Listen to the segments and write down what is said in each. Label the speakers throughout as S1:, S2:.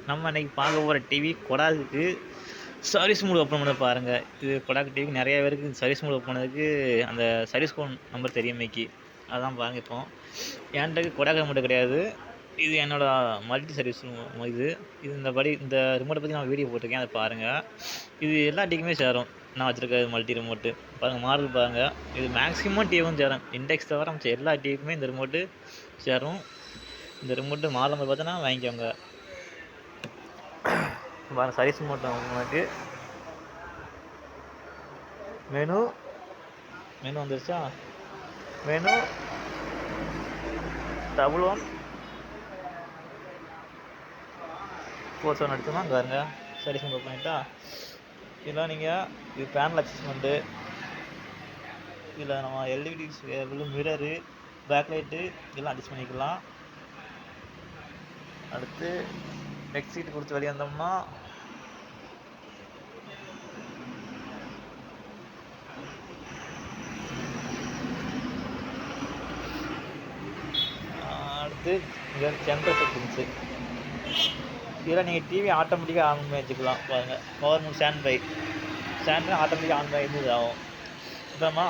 S1: நம்ம அன்றைக்கி பார்க்க போகிற டிவி கொடாக்கு சர்வீஸ் மோடு ஓப்பன் பண்ண பாருங்கள். இது கொடாக்கு டிவிக்கு நிறைய பேருக்கு சர்வீஸ் மோடு ஓப்பன் பண்ணதுக்கு அந்த சர்வீஸ் ஃபோன் நம்பர் தெரியாமைக்கு அதான் பாருங்கள். இப்போ என்கிட்ட கொடாக்கு மட்டும் கிடையாது, இது என்னோடய மல்டி சர்வீஸ் இது இது இந்த ரிமோட்டை பற்றி நான் வீடியோ போட்டிருக்கேன், அதை பாருங்கள். இது எல்லா டிவிக்குமே சேரும். நான் வச்சுருக்க மல்டி ரிமோட்டு பாருங்கள், மாடல் பாருங்கள். இது மேக்ஸிமம் டிவியும் சேரும். இண்டெக்ஸ் தவிர மிச்ச எல்லா டிவிக்குமே இந்த ரிமோட்டு சேரும். இந்த ரிமோட்டு மாடல் நம்பர் பார்த்தோன்னா வாங்கிக்கோங்க. பாருங்கள், சர்வீஸ் மோட் உங்களுக்கு மெனு வந்துருச்சா? மெனு 1147 அடிச்சோம்னா அங்கே பாருங்க சர்வீஸ் மோட் பண்ணிட்டா. இதெல்லாம் நீங்கள் இது பேனல் அட்ஜஸ்ட்மெண்ட்டு, இதில் நம்ம எல்இடி மிரரு, பேக்லைட்டு இதெல்லாம் அட்ஜஸ்ட் பண்ணிக்கலாம். அடுத்து நெக் சீட்டு கொடுத்து வெளியே வந்தோம்னா அடுத்து இங்கே சென்டர் செட்டிங்ஸு, இதில் நீங்கள் டிவி ஆட்டோமேட்டிக்காக ஆன் பண்ணி வச்சுக்கலாம். பாருங்கள், பவர் மோட் ஸ்டாண்ட் ஆட்டோமேட்டிக்காக ஆன் பண்ணி இது ஆகும். அப்புறமா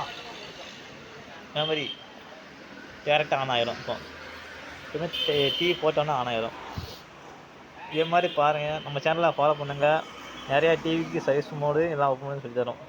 S1: மெமரி டேரெக்டாக ஆன் ஆகிடும். இப்போ டிவி போட்டோன்னா ஆன் ஆகிடும். இதே மாதிரி பாருங்கள், நம்ம சேனலை ஃபாலோ பண்ணுங்கள். நிறையா டிவிக்கு சர்வீஸ் மோடு எல்லாம் ஓப்பன் பண்ணி சொல்லி தரோம்.